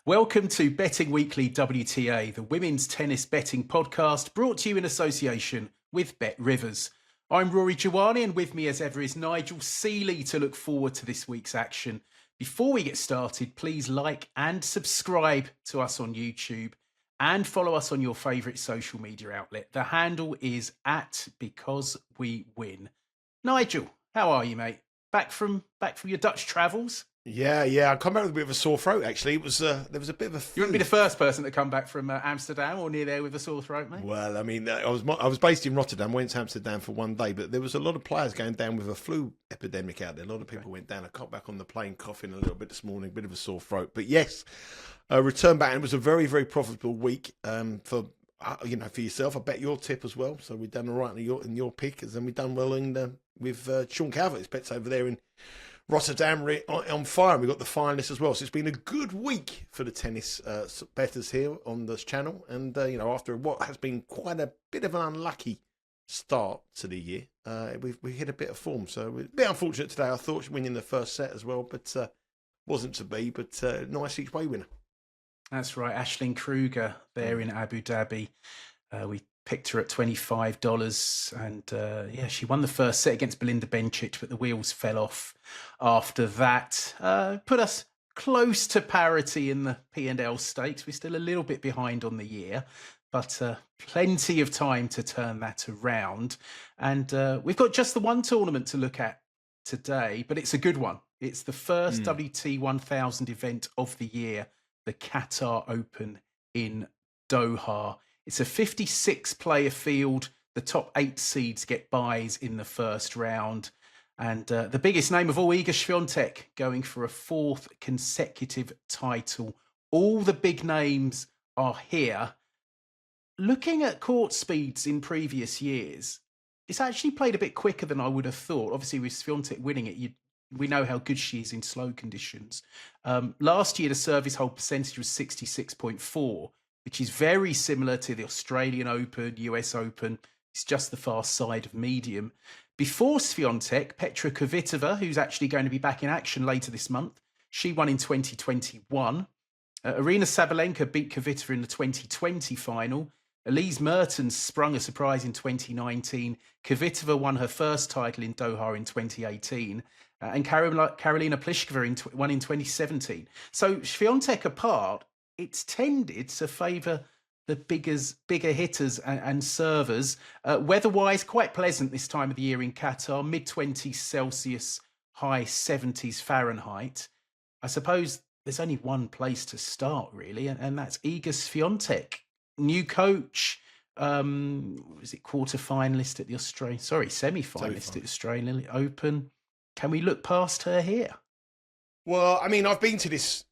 Welcome to Betting Weekly WTA, the women's tennis betting podcast brought to you in association with Bet Rivers. I'm Rory Jiwani, and with me as ever is Nigel Seeley to look forward to this week's action. Before we get started, please like and subscribe to us on YouTube and follow us on your favourite social media outlet. The handle is @BecauseWeWin. Nigel, how are you, mate? Back from your Dutch travels? Yeah. I come back with a bit of a sore throat. Actually, it was there was a bit of a. You wouldn't be the first person to come back from Amsterdam or near there with a sore throat, mate. Well, I mean, I was based in Rotterdam. Went to Amsterdam for one day, but there was a lot of players going down with a flu epidemic out there. A lot of people went down. I got back on the plane coughing a little bit this morning, a bit of a sore throat. But yes, returned back, and it was a very, very profitable week for yourself. I bet your tip as well. So we've done all right in your pick, and then we've done well with Sean Calvert's bets over there in Rotterdam on fire. We got the finalists as well. So it's been a good week for the tennis bettors here on this channel. And, after what has been quite a bit of an unlucky start to the year, we hit a bit of form. So we're a bit unfortunate today. I thought she'd win in the first set as well, but wasn't to be. But nice each way winner. That's right. Aisling Kruger there in Abu Dhabi. We picked her at $25 and she won the first set against Belinda Bencic, but the wheels fell off after that. Put us close to parity in the P&L stakes. We're still a little bit behind on the year, but plenty of time to turn that around. And we've got just the one tournament to look at today, but it's a good one. It's the first WT 1000 event of the year, the Qatar Open in Doha. It's a 56-player field. The top 8 seeds get buys in the first round. And the biggest name of all, Iga Swiatek, going for a 4th consecutive title. All the big names are here. Looking at court speeds in previous years, it's actually played a bit quicker than I would have thought. Obviously, with Swiatek winning it, we know how good she is in slow conditions. Last year, the service hold percentage was 66.4. which is very similar to the Australian Open, US Open. It's just the far side of medium. Before Swiatek, Petra Kvitova, who's actually going to be back in action later this month, she won in 2021. Aryna Sabalenka beat Kvitova in the 2020 final. Elise Mertens sprung a surprise in 2019. Kvitova won her first title in Doha in 2018. And Karolina Pliskova won in 2017. So Swiatek apart, it's tended to favour the bigger hitters and servers. Weather-wise, quite pleasant this time of the year in Qatar. Mid-20s Celsius, high 70s Fahrenheit. I suppose there's only one place to start, really, and that's Iga Swiatek. New coach, was it quarter-finalist at the semi-finalist at the Australian Open. Can we look past her here? Well, I mean, I've been to this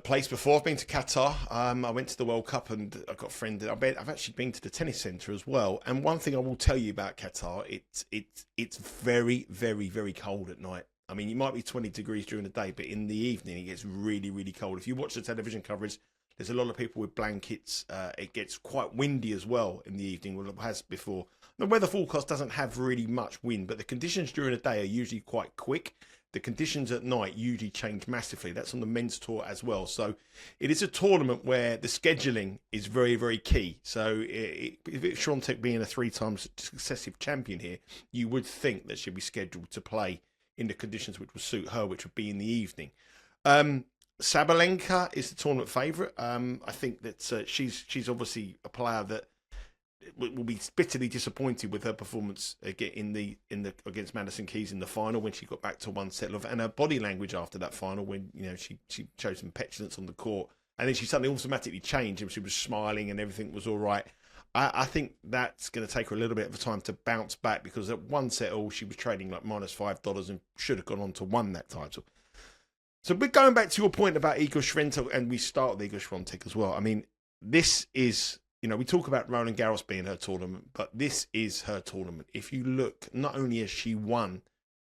place before. I've been to Qatar. I went to the World Cup, and I've got a friend. I've actually been to the tennis centre as well. And one thing I will tell you about Qatar, it's very, very, very cold at night. I mean, you might be 20 degrees during the day, but in the evening it gets really, really cold. If you watch the television coverage, there's a lot of people with blankets. It gets quite windy as well in the evening. Well, it has before. The weather forecast doesn't have really much wind, but the conditions during the day are usually quite quick. The conditions at night usually change massively. That's on the men's tour as well. So it is a tournament where the scheduling is very, very key. So if Swiatek being a 3-time successive champion here, you would think that she'd be scheduled to play in the conditions which would suit her, which would be in the evening. Sabalenka is the tournament favourite. I think that she's obviously a player that will be bitterly disappointed with her performance against Madison Keys in the final when she got back to one set love, and her body language after that final when she showed some petulance on the court, and then she suddenly automatically changed and she was smiling and everything was all right. I think that's going to take her a little bit of time to bounce back, because at one set all she was trading like -$5 and should have gone on to win that title. So we're going back to your point about Iga Swiatek, and we start with Iga Swiatek as well. I mean, this is, we talk about Roland Garros being her tournament, but this is her tournament. If you look, not only has she won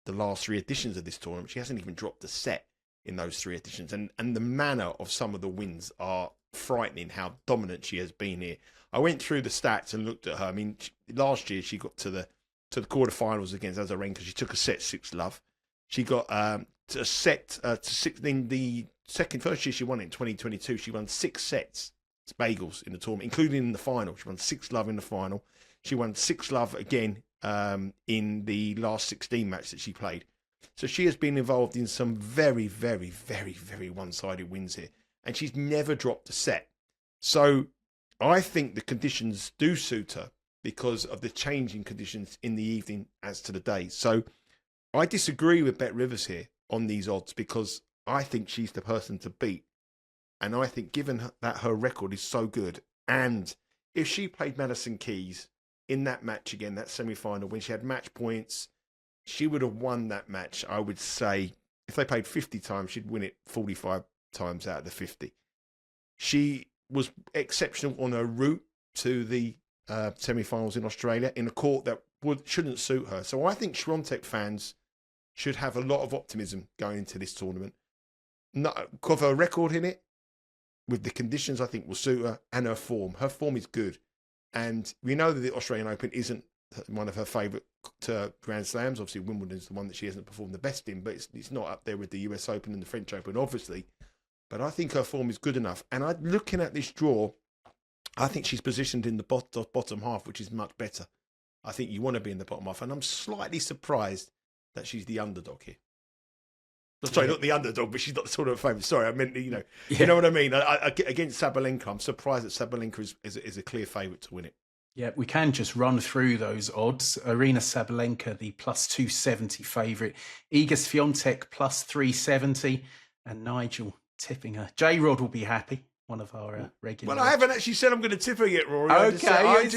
the last 3 editions of this tournament, she hasn't even dropped a set in those 3 editions. And the manner of some of the wins are frightening, how dominant she has been here. I went through the stats and looked at her. I mean, last year she got to the quarterfinals against Azarenka. She took a set 6 love. She got a set to 6 in the first year she won it in 2022, she won 6 sets, bagels in the tournament, including in the final. She won 6-love in the final. She won 6-love again in the last 16 match that she played. So she has been involved in some very, very, very, very one-sided wins here. And she's never dropped a set. So I think the conditions do suit her because of the changing conditions in the evening as to the day. So I disagree with Bet Rivers here on these odds because I think she's the person to beat. And I think given that her record is so good, and if she played Madison Keys in that match again, that semi-final, when she had match points, she would have won that match. I would say if they played 50 times, she'd win it 45 times out of the 50. She was exceptional on her route to the semi-finals in Australia in a court that shouldn't suit her. So I think Swiatek fans should have a lot of optimism going into this tournament. Because her record in it, with the conditions, I think will suit her, and her form. Her form is good. And we know that the Australian Open isn't one of her favourite Grand Slams. Obviously, Wimbledon's the one that she hasn't performed the best in, but it's not up there with the US Open and the French Open, obviously. But I think her form is good enough. And looking at this draw, I think she's positioned in the bottom half, which is much better. I think you want to be in the bottom half. And I'm slightly surprised that she's the underdog here. Sorry, not the underdog, but she's not the sort of favourite. Sorry, I meant, you know what I mean? Against Sabalenka, I'm surprised that Sabalenka is a clear favourite to win it. Yeah, we can just run through those odds. Aryna Sabalenka, the plus 270 favourite. Iga Swiatek, plus 370. And Nigel tipping her. J-Rod will be happy. One of our regular. Well, I haven't actually said I'm going to tip her yet, Rory. Okay,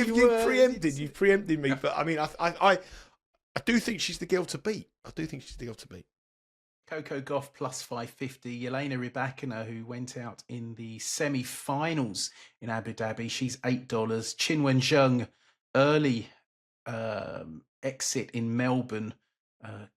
You've preempted me. But I mean, I do think she's the girl to beat. Coco Gauff plus 550. Jelena Rybakina, who went out in the semi-finals in Abu Dhabi, she's $8. Qinwen Zheng, early exit in Melbourne,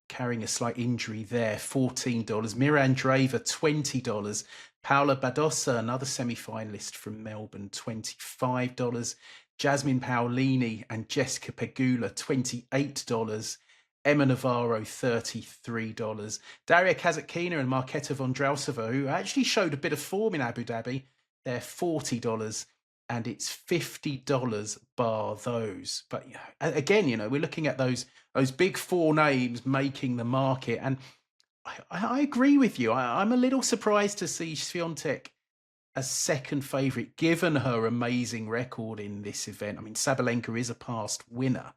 carrying a slight injury there, $14. Mirandreva, $20. Paula Badosa, another semi-finalist from Melbourne, $25. Jasmine Paolini and Jessica Pegula, $28. Emma Navarro, $33. Daria Kasatkina and Marketa Vondrausova, who actually showed a bit of form in Abu Dhabi, they're $40. And it's $50 bar those. But again, we're looking at those big four names making the market. And I agree with you. I'm a little surprised to see Swiatek as second favourite, given her amazing record in this event. I mean, Sabalenka is a past winner.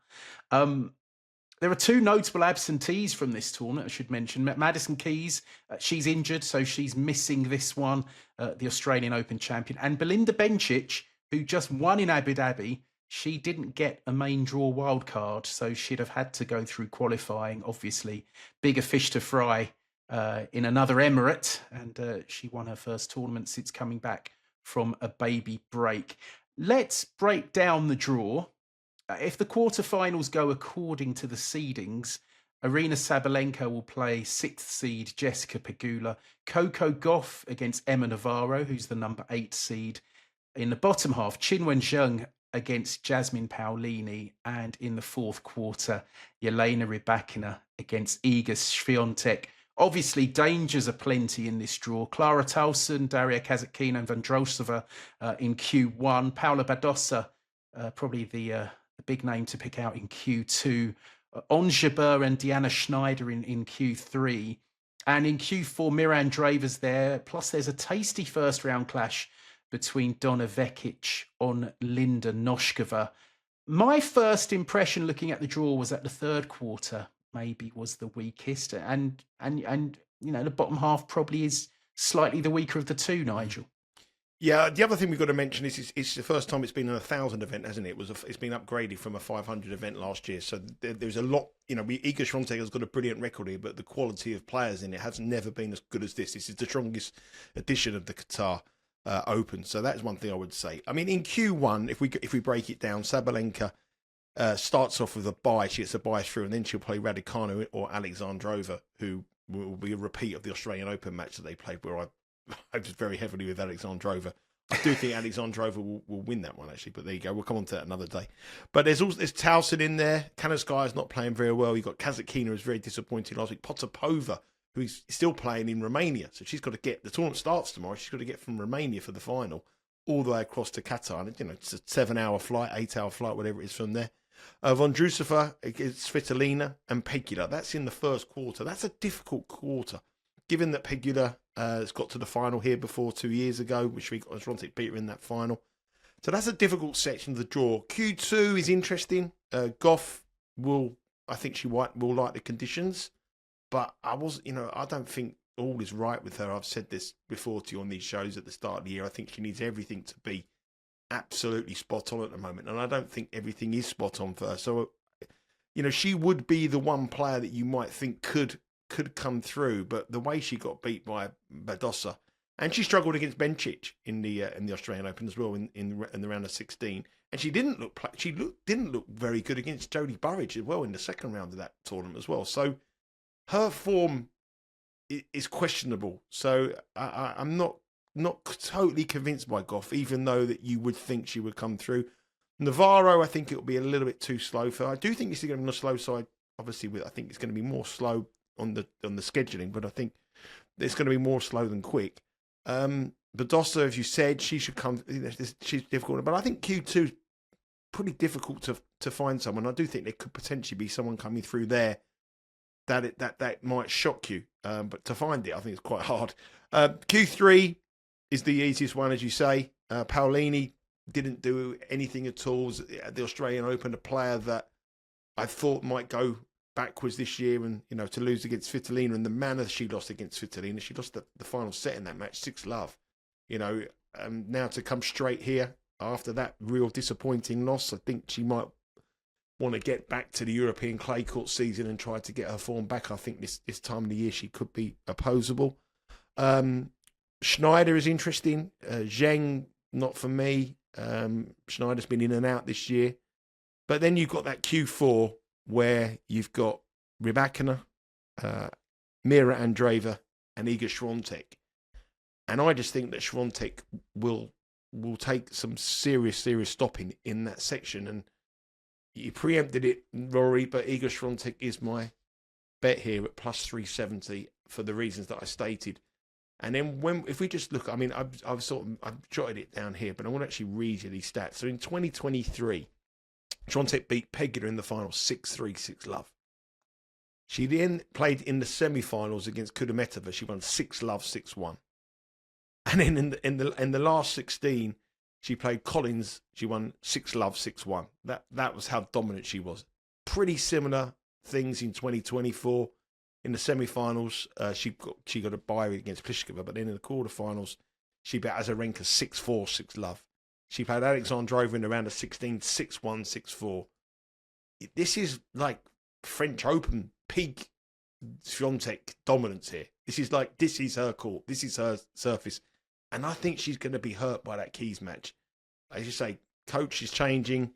There are two notable absentees from this tournament, I should mention. Madison Keys, she's injured, so she's missing this one, the Australian Open champion. And Belinda Bencic, who just won in Abu Dhabi, she didn't get a main draw wildcard, so she'd have had to go through qualifying, obviously. Bigger fish to fry in another emirate, and she won her first tournament since coming back from a baby break. Let's break down the draw. If the quarterfinals go according to the seedings, Aryna Sabalenka will play 6th seed Jessica Pegula, Coco Gauff against Emma Navarro, who's the number 8 seed. In the bottom half, Qinwen Zheng against Jasmine Paolini, and in the fourth quarter, Jelena Rybakina against Iga Swiatek. Obviously, dangers are plenty in this draw. Clara Towson, Daria Kasatkina and Vondrausova in Q1. Paula Badosa, probably the big name to pick out in Q2. Ons Jabeur and Deanna Schneider in Q3. And in Q4, Mirandreva's there. Plus, there's a tasty first-round clash between Donna Vekic on Linda Noskova. My first impression looking at the draw was that the third quarter maybe was the weakest. And the bottom half probably is slightly the weaker of the two, Nigel. Yeah, the other thing we've got to mention is it's the first time it's been an 1,000 event, hasn't it? It's been upgraded from a 500 event last year. So there's a lot, Iga Swiatek has got a brilliant record here, but the quality of players in it has never been as good as this. This is the strongest edition of the Qatar Open. So that's one thing I would say. I mean, in Q1, if we break it down, Sabalenka starts off with a bye. She gets a bye through, and then she'll play Raducanu or Alexandrova, who will be a repeat of the Australian Open match that they played, where I was very heavily with Alexandrova. I do think Alexandrova will win that one, actually, but there you go. We'll come on to that another day. But there's Towson in there. Kanevskaya is not playing very well. You've got Kasatkina, who's very disappointed last week. Potapova, who's still playing in Romania. So she's got to get, the tournament starts tomorrow, she's got to get from Romania for the final all the way across to Qatar. And, you know, it's a 7-hour flight, 8-hour flight, whatever it is from there. Vondrousova against Svitolina and Pegula. That's in the first quarter. That's a difficult quarter, given that Pegula has got to the final here before 2 years ago, which we got Swiatek beat her in that final. So that's a difficult section of the draw. Q2 is interesting. Goff I think she will like the conditions, but I don't think all is right with her. I've said this before to you on these shows at the start of the year. I think she needs everything to be absolutely spot on at the moment, and I don't think everything is spot on for her. So, you know, she would be the one player that you might think could come through, but the way she got beat by Badosa, and she struggled against Bencic in the Australian Open as well in the round of 16, and she didn't look very good against Jodie Burrage as well in the second round of that tournament as well. So her form is questionable. So I'm not totally convinced by Goff, even though that you would think she would come through. Navarro, I think it'll be a little bit too slow for her. I do think this is going to be on the slow side. Obviously, I think it's going to be more slow on the scheduling, but I think it's going to be more slow than quick. Badosa, as you said, she should come. She's difficult, but I think Q2 is pretty difficult to find someone. I do think there could potentially be someone coming through there that might shock you, but to find it, I think it's quite hard. Q3 is the easiest one, as you say. Paolini didn't do anything at all at the Australian Open, a player that I thought might go backwards this year, and, you know, to lose against Svitolina and the manner she lost against Svitolina, she lost the final set in that match, 6-love. You know, now to come straight here after that real disappointing loss, I think she might want to get back to the European clay court season and try to get her form back. I think this time of the year she could be opposable. Schneider is interesting. Zheng, not for me. Schneider's been in and out this year. But then you've got that Q4 where you've got Rybakina, Mira Andreeva, and Iga Swiatek. And I just think that Swiatek will take some serious stopping in that section. And you preempted it, Rory, but Iga Swiatek is my bet here at plus 370 for the reasons that I stated. And then if we just look, I mean, I've jotted it down here, but I want to actually read you these stats. So in 2023, Swiatek beat Pegula in the final 6-3, 6-love. She then played in the semi-finals against Kudermetova. She won 6-love, 6-1. And then in the last 16, she played Collins. She won 6-love, 6-1. That was how dominant she was. Pretty similar things in 2024. In the semi-finals, she got a bye against Pliskova, but then in the quarterfinals, she beat Azarenka 6-4, 6-love. She played Alexandrova in the round of 16, 6-1, 6-4. This is like French Open peak Swiatek dominance here. This is her court. This is her surface. And I think she's going to be hurt by that Keys match. As you say, coach is changing,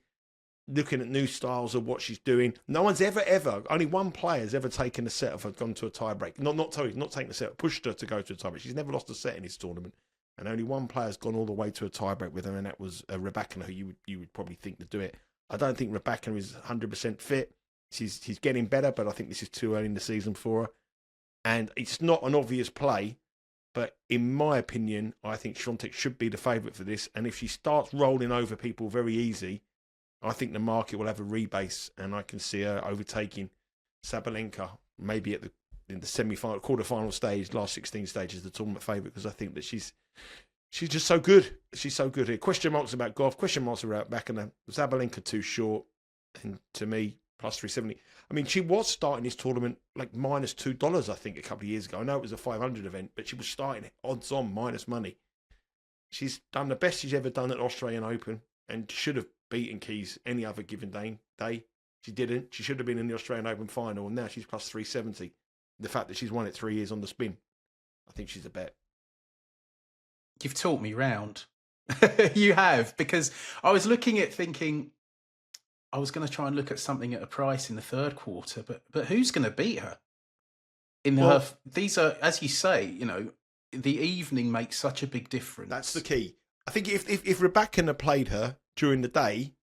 looking at new styles of what she's doing. No one's ever, only one player has ever taken a set of her, gone to a tiebreak. Not taking a set, pushed her to go to a tiebreak. She's never lost a set in this tournament. And only one player's gone all the way to a tiebreak with her, and that was Rybakina, who you would probably think to do it. I don't think Rybakina is 100% fit. She's getting better, but I think this is too early in the season for her. And it's not an obvious play, but in my opinion, I think Swiatek should be the favourite for this. And if she starts rolling over people very easy, I think the market will have a rebase, and I can see her overtaking Sabalenka, maybe in the semi-final, quarter-final stage, last 16 stages, the tournament favourite, because I think that she's just so good. She's so good here. Question marks about Goff. Question marks about Rybakina. Sabalenka too short, and to me, plus 370. I mean, she was starting this tournament like minus $2, I think, a couple of years ago. I know it was a 500 event, but she was starting odds on, minus money. She's done the best she's ever done at Australian Open, and should have beaten Keys any other given day. She didn't. She should have been in the Australian Open final, and now she's plus 370. The fact that she's won it 3 years on the spin, I think she's a bet. You've taught me round. You have, because I was looking at thinking I was going to try and look at something at a price in the third quarter, but who's going to beat her? These are, as you say, you know, the evening makes such a big difference. That's the key. I think if Rybakina played her during the day,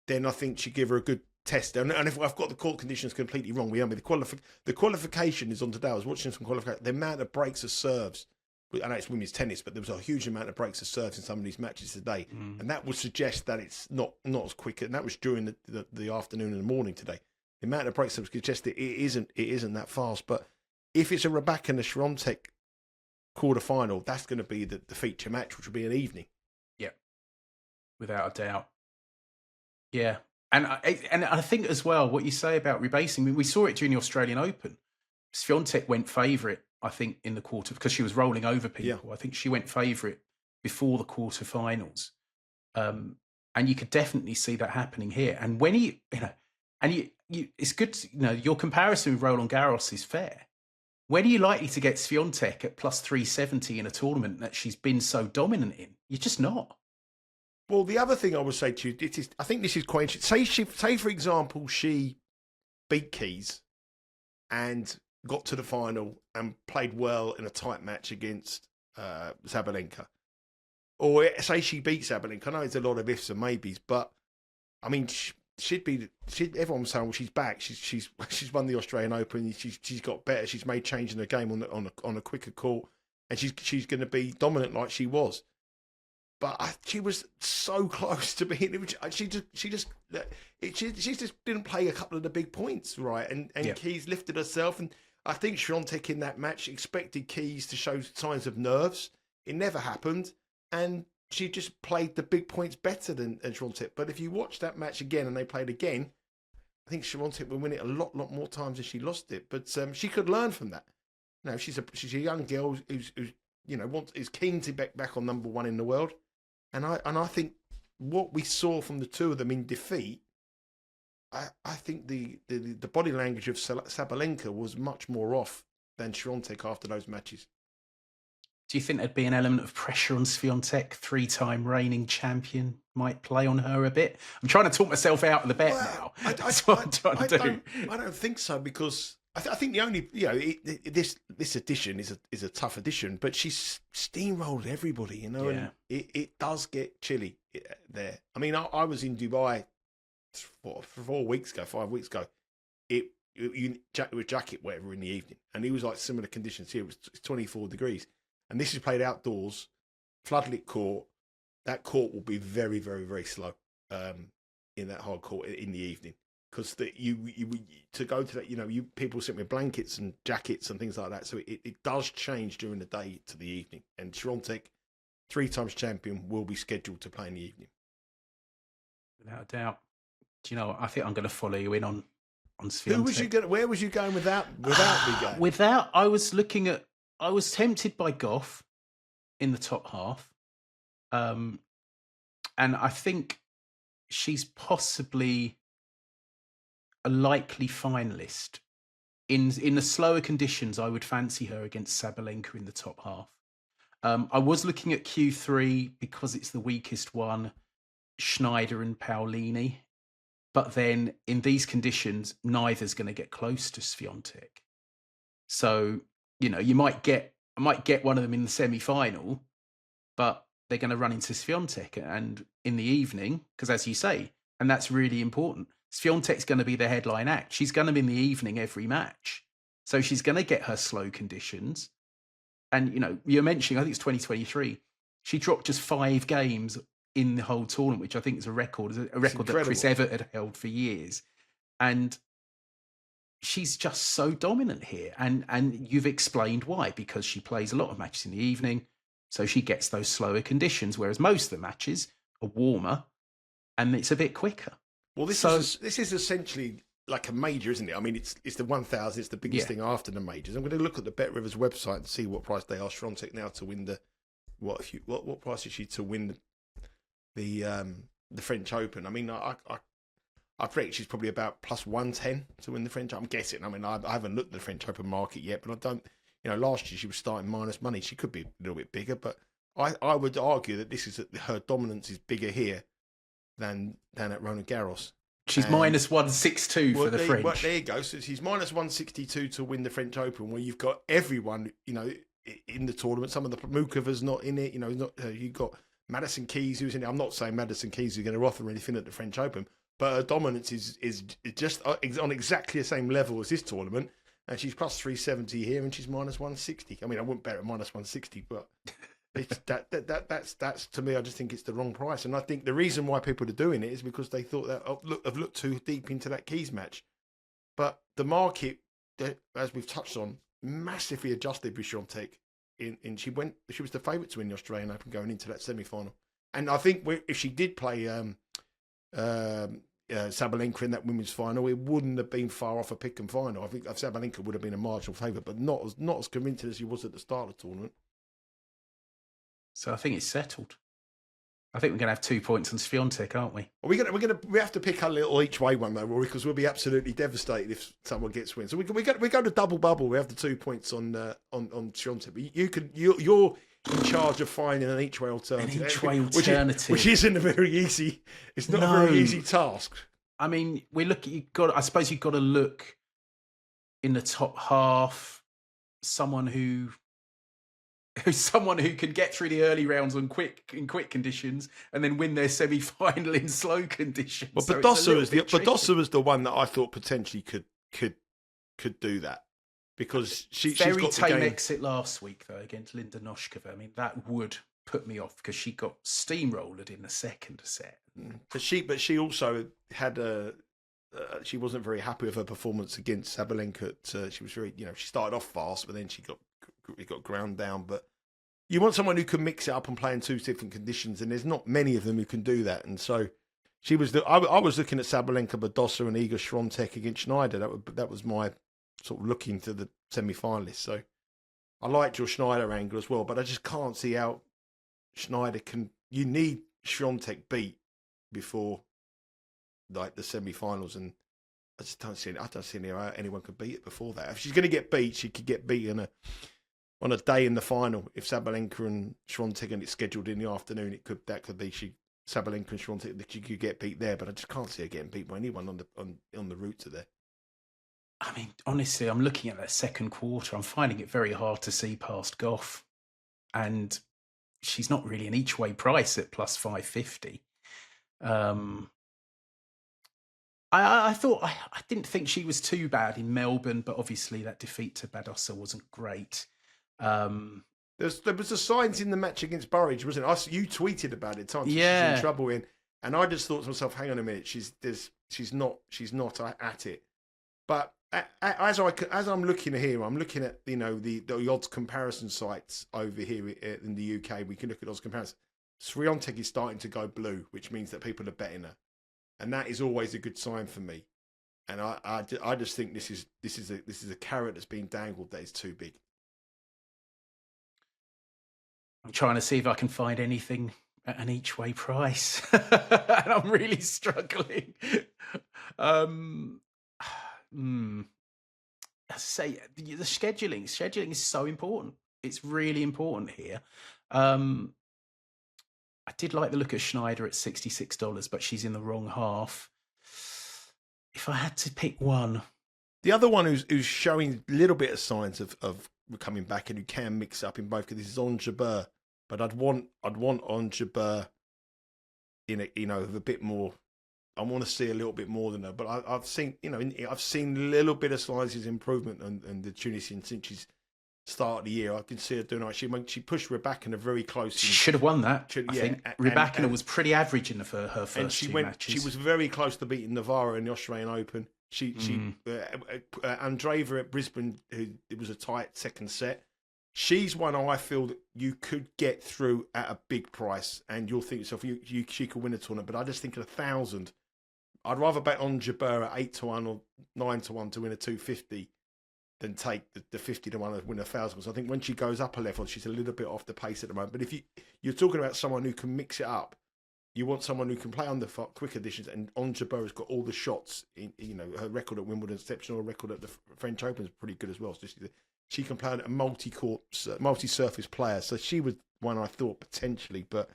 then I think she'd give her a good test. And if I've got the court conditions completely wrong, the qualification is on today. I was watching some qualification. The amount of breaks of serves. I know it's women's tennis, but there was a huge amount of breaks of serves in some of these matches today, and that would suggest that it's not as quick. And that was during the afternoon and the morning today. The amount of breaks suggests that it isn't that fast. But if it's a Rybak and a Swiatek quarter-final, that's going to be the feature match, which will be an evening. Yeah, without a doubt. Yeah, and I think as well what you say about rebasing. I mean, we saw it during the Australian Open. Swiatek went favourite, I think, in the quarter because she was rolling over people. Yeah. I think she went favourite before the quarterfinals, and you could definitely see that happening here. And when you it's good to, your comparison with Roland Garros is fair. When are you likely to get Swiatek at plus 370 in a tournament that she's been so dominant in? You're just not. Well, the other thing I would say to you, I think this is quite interesting. Say for example, she beat Keys and got to the final and played well in a tight match against Sabalenka. Or say she beat Sabalenka. I know there's a lot of ifs and maybes, but I mean, everyone's saying, well, she's back. She's won the Australian Open. She's got better. She's made change in the game on a quicker court, and she's going to be dominant like she was. But she was so close to being. She just didn't play a couple of the big points right, and Keys lifted herself. And I think Swiatek in that match expected Keys to show signs of nerves. It never happened, and she just played the big points better than Swiatek. But if you watch that match again and they played again, I think Swiatek will win it a lot more times than she lost it. But she could learn from that. She's a young girl who's is keen to be back on number one in the world. And I think what we saw from the two of them in defeat, I think the body language of Sabalenka was much more off than Swiatek after those matches. Do you think there'd be an element of pressure on Swiatek, 3-time reigning champion, might play on her a bit? I'm trying to talk myself out of the bet now. That's what I'm trying to do. I don't think so, because I think the only this edition is a tough edition, but she's steamrolled everybody, and it does get chilly there. I mean, I was in Dubai 5 weeks ago. It was jacket whatever in the evening, and it was like similar conditions here. It was 24 degrees. And this is played outdoors, floodlit court. That court will be very, very, very slow in that hard court in the evening, because you to go to that, people sit with blankets and jackets and things like that. So it does change during the day to the evening. And Swiatek, 3 times champion, will be scheduled to play in the evening. Without a doubt. Do you know what? I think I'm going to follow you in on Swiatek. Where was you going without me going? Without, I was tempted by Goff in the top half. And I think she's possibly a likely finalist. In the slower conditions, I would fancy her against Sabalenka in the top half. I was looking at Q3 because it's the weakest one, Schneider and Paolini. But then in these conditions, neither's going to get close to Swiatek. So, you might get one of them in the semi-final, but they're going to run into Swiatek. And in the evening, because as you say, and that's really important, Swiatek's going to be the headline act. She's going to be in the evening every match. So she's going to get her slow conditions. And, you're mentioning, I think it's 2023, she dropped just 5 games in the whole tournament, which I think is a record that Chris Evert had held for years. And she's just so dominant here. And you've explained why, because she plays a lot of matches in the evening, so she gets those slower conditions, whereas most of the matches are warmer and it's a bit quicker. Well, this is essentially like a major, isn't it? I mean, it's the 1,000, it's the biggest thing after the majors. I'm going to look at the Bet Rivers website and see what price they are Swiatek now to win the what price is she to win the French Open? I mean, I predict she's probably about plus 110 to win the French Open. I'm guessing. I mean, I haven't looked at the French Open market yet, but I don't. Last year she was starting minus money. She could be a little bit bigger, but I would argue that her dominance is bigger here than at Roland Garros. She's minus 162 for the French. Well, there you go. So she's minus 162 to win the French Open, where you've got everyone, in the tournament. Some of the Mukova's not in it. You've got Madison Keys who's in it. I'm not saying Madison Keys is going to offer anything at the French Open, but her dominance is just on exactly the same level as this tournament. And she's plus 370 here, and she's minus 160. I mean, I wouldn't bet at minus 160, but it's that's to me. I just think it's the wrong price, and I think the reason why people are doing it is because they thought that have looked too deep into that Keys match. But the market, as we've touched on, massively adjusted with Swiatek. She was the favourite to win the Australian Open going into that semi-final. And I think if she did play Sabalenka in that women's final, it wouldn't have been far off a pick and final. I think Sabalenka would have been a marginal favourite, but not as convincing as she was at the start of the tournament. So I think it's settled. I think we're going to have 2 points on Swiatek, aren't we? We have to pick a little each way one though, Rory, because we'll be absolutely devastated if someone gets win. So we go to double bubble. We have the 2 points on Swiatek. But you're in charge of finding an each way alternative. An each way alternative, which isn't a very easy. It's not a very easy task. I mean, I suppose you've got to look in the top half. Someone who can get through the early rounds in quick conditions and then win their semi-final in slow conditions. Well, Badosa was the one that I thought potentially could do that, because she's got the tame game. Exit last week though against Linda Noskova. I mean, that would put me off because she got steamrolled in the second set. But she also had she wasn't very happy with her performance against Sabalenka. She was very, she started off fast, but then she got ground down. But you want someone who can mix it up and play in 2 different conditions, and there's not many of them who can do that. And so she was. I was looking at Sabalenka, Badosa, and Iga Swiatek against Schneider. That was my sort of looking to the semi-finalists. So I liked your Schneider angle as well, but I just can't see how Schneider can. You need Swiatek beat before like the semi-finals, and I don't see how anyone could beat it before that. If she's going to get beat, she could get beat on a day in the final. If Sabalenka and Swiatek and it's scheduled in the afternoon, that could be Sabalenka and Swiatek. She could get beat there, but I just can't see her getting beat by anyone on the route to there. I mean, honestly, I'm looking at that second quarter. I'm finding it very hard to see past Goff, and she's not really an each way price at plus 550. I thought I didn't think she was too bad in Melbourne, but obviously that defeat to Badosa wasn't great. There was the signs in the match against Burridge, wasn't it? You tweeted about it, time she's in trouble in, and I just thought to myself, hang on a minute, she's not at it. But as I'm looking here, I'm looking at the odds comparison sites over here in the UK. We can look at odds comparison. Swiatek is starting to go blue, which means that people are betting her. And that is always a good sign for me. And I just think this is a carrot that's been dangled that is too big. I'm trying to see if I can find anything at an each way price, and I'm really struggling. As I say, the scheduling is so important. It's really important here. I did like the look at Schneider at $66, but she's in the wrong half. If I had to pick one, the other one who's showing a little bit of signs of coming back and who can mix up in both, because this is on Jabeur, but I'd want on Jabeur in a bit more. I want to see a little bit more than her, but I've seen I've seen a little bit of slices improvement in the Tunisian since she's start of the year. I can see her doing it. She pushed Rybakina very close. She should have won that. I think Rybakina was pretty average in her first two matches. She was very close to beating Navarro in the Australian Open. Andreeva at Brisbane, it was a tight second set. She's one I feel that you could get through at a big price, and you'll think yourself, she could win a tournament. But I just think at 1,000, I'd rather bet on Jabeur at 8-1 or 9-1 to win a 250 than take the 50 to 1 and win 1,000. So I think when she goes up a level, she's a little bit off the pace at the moment. But if you're talking about someone who can mix it up, you want someone who can play on the quick editions, and on Jabeur has got all the shots. Her record at Wimbledon, exceptional record at the French Open is pretty good as well. So she can play a multi-court, multi-surface player. So she was one I thought potentially, but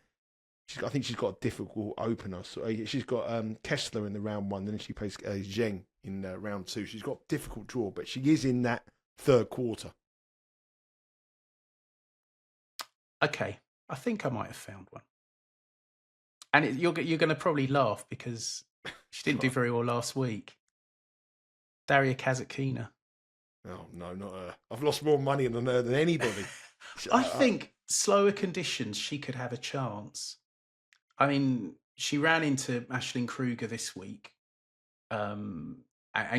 I think she's got a difficult opener. So she's got Kessler in the round one, then she plays Zheng in round two. She's got a difficult draw, but she is in that third quarter. Okay, I think I might have found one. And you're going to probably laugh because She didn't do very well last week. Daria Kasatkina. Oh, no, not her. I've lost more money on her than anybody. I think slower conditions, she could have a chance. I mean, she ran into Aisling Kruger this week, and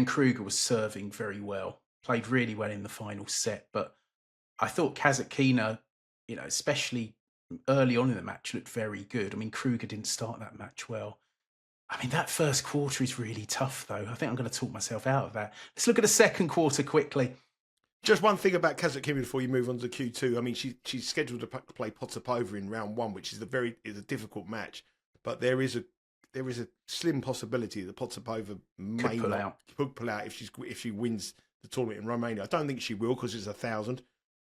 Kruger was serving very well, played really well in the final set. But I thought Kasatkina, especially early on in the match, looked very good. I mean, Kruger didn't start that match well. I mean, that first quarter is really tough, though. I think I'm going to talk myself out of that. Let's look at the second quarter quickly. Just one thing about Kasatkina before you move on to Q2. I mean, she's scheduled to play Potapova in round 1, which is a difficult match. But there is a slim possibility that Potapova may pull out if she wins the tournament in Romania. I don't think she will because it's 1,000.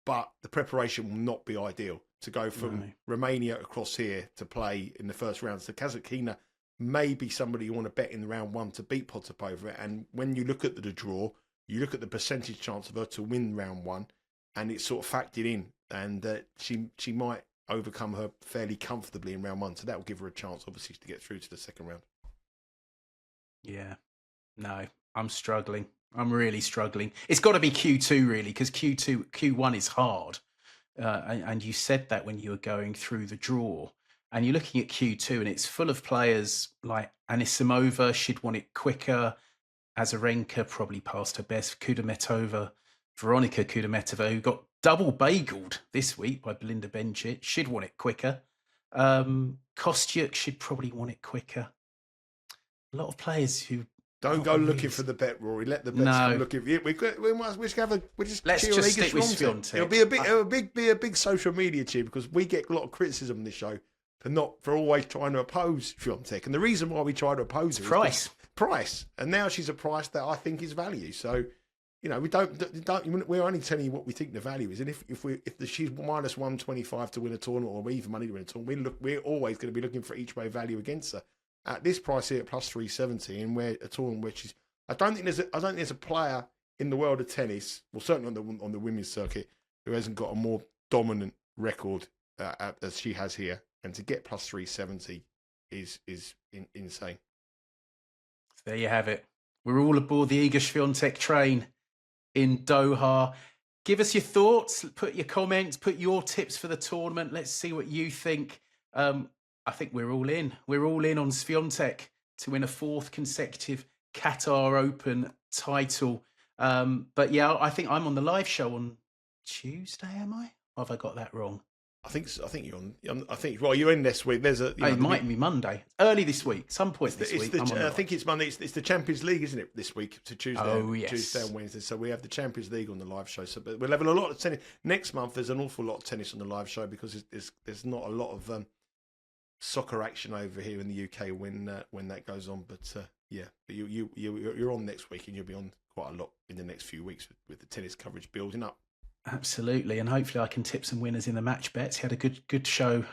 But the preparation will not be ideal to go from Romania across here to play in the first round. So Kasatkina may be somebody you want to bet in the round 1 to beat Potapova. And when you look at the draw, you look at the percentage chance of her to win round 1, and it's sort of factored in, and she might overcome her fairly comfortably in round 1. So that will give her a chance, obviously, to get through to the second round. Yeah, no, I'm struggling. I'm really struggling. It's got to be Q2 really, because Q1 is hard, and you said that when you were going through the draw. And you're looking at Q2, and it's full of players like Anisimova. She'd want it quicker. Azarenka probably passed her best. Kudermetova, Veronika Kudermetova, who got double bageled this week by Belinda Bencic. She'd want it quicker. Kostyuk should probably want it quicker. A lot of players who don't go looking for the bet, Rory. Let the bets come looking. Let's just stick with Swiatek. It'll be a big social media cheer because we get a lot of criticism on this show for always trying to oppose Swiatek, and the reason why we try to oppose her is price, and now she's a price that I think is value. So, we don't. We're only telling you what we think the value is, and if she's minus 125 to win a tournament or even money to win a tournament, we're always going to be looking for each way value against her. At this price here at plus 370, and we're a tournament which is, I don't think there's a player in the world of tennis, well certainly on the women's circuit, who hasn't got a more dominant record as she has here. And to get plus 370 is insane. There you have it. We're all aboard the Iga Swiatek train in Doha. Give us your thoughts, put your comments, put your tips for the tournament. Let's see what you think. I think we're all in. We're all in on Swiatek to win a 4th consecutive Qatar Open title. But yeah, I think I'm on the live show on Tuesday, am I? Or have I got that wrong? I think you're on. I think you're in this week. It might be Monday, early this week, some point this week. I think it's Monday. It's the Champions League, isn't it? This week to Tuesday. Oh yes. Tuesday and Wednesday. So we have the Champions League on the live show. So, but we're having a lot of tennis next month. There's an awful lot of tennis on the live show because there's not a lot of soccer action over here in the UK when that goes on. But yeah, but you're on next week, and you'll be on quite a lot in the next few weeks with the tennis coverage building up. Absolutely, and hopefully I can tip some winners in the match bets. He had a good show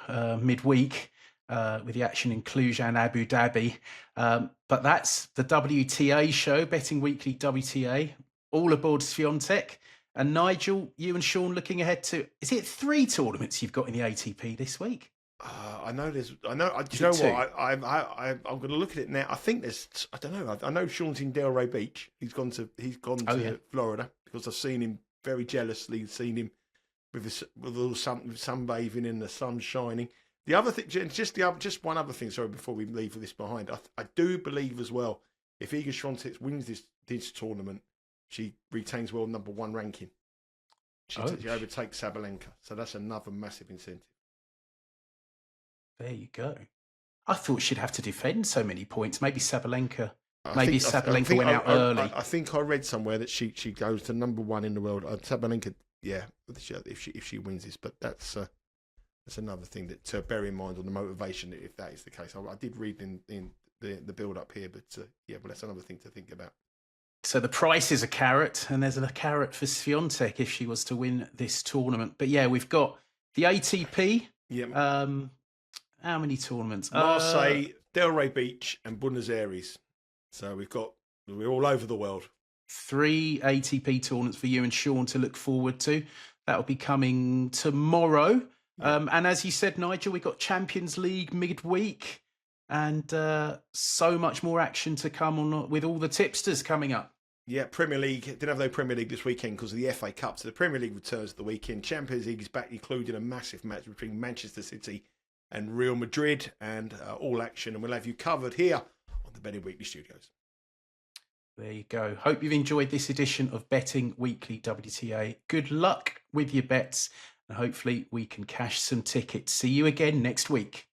midweek with the action in Cluj and Abu Dhabi. But that's the WTA show, Betting Weekly WTA. All aboard Swiatek. And Nigel, you and Sean looking ahead to, is it 3 tournaments you've got in the ATP this week? I know there's. I know. Do you know what? I'm going to look at it now. I think there's. I don't know. I know Sean's in Delray Beach. He's gone to Florida because I've seen him. Very jealously seen him with all sunbathing in the sun shining. The other thing, just one other thing. Sorry, before we leave this behind, I do believe as well. If Iga Swiatek wins this tournament, she retains world number 1 ranking. She overtakes Sabalenka, so that's another massive incentive. There you go. I thought she'd have to defend so many points. Maybe Sabalenka. Sabalenka went out early. I think I read somewhere that she goes to number 1 in the world. Sabalenka, yeah, if she wins this, but that's another thing that to bear in mind on the motivation if that is the case. I did read in the build up here, but yeah, but that's another thing to think about. So the price is a carrot, and there's a carrot for Swiatek if she was to win this tournament. But yeah, we've got the ATP. Yeah. How many tournaments? Marseille, Delray Beach, and Buenos Aires. So we're all over the world. 3 ATP tournaments for you and Sean to look forward to. That'll be coming tomorrow. Yeah. And as you said, Nigel, we've got Champions League midweek. and so much more action to come on with all the tipsters coming up. Yeah, Premier League. Didn't have no Premier League this weekend because of the FA Cup. So the Premier League returns at the weekend. Champions League is back, including a massive match between Manchester City and Real Madrid, and all action. And we'll have you covered here on the Betting Weekly Studios. There you go. Hope you've enjoyed this edition of Betting Weekly WTA. Good luck with your bets, and hopefully we can cash some tickets. See you again next week.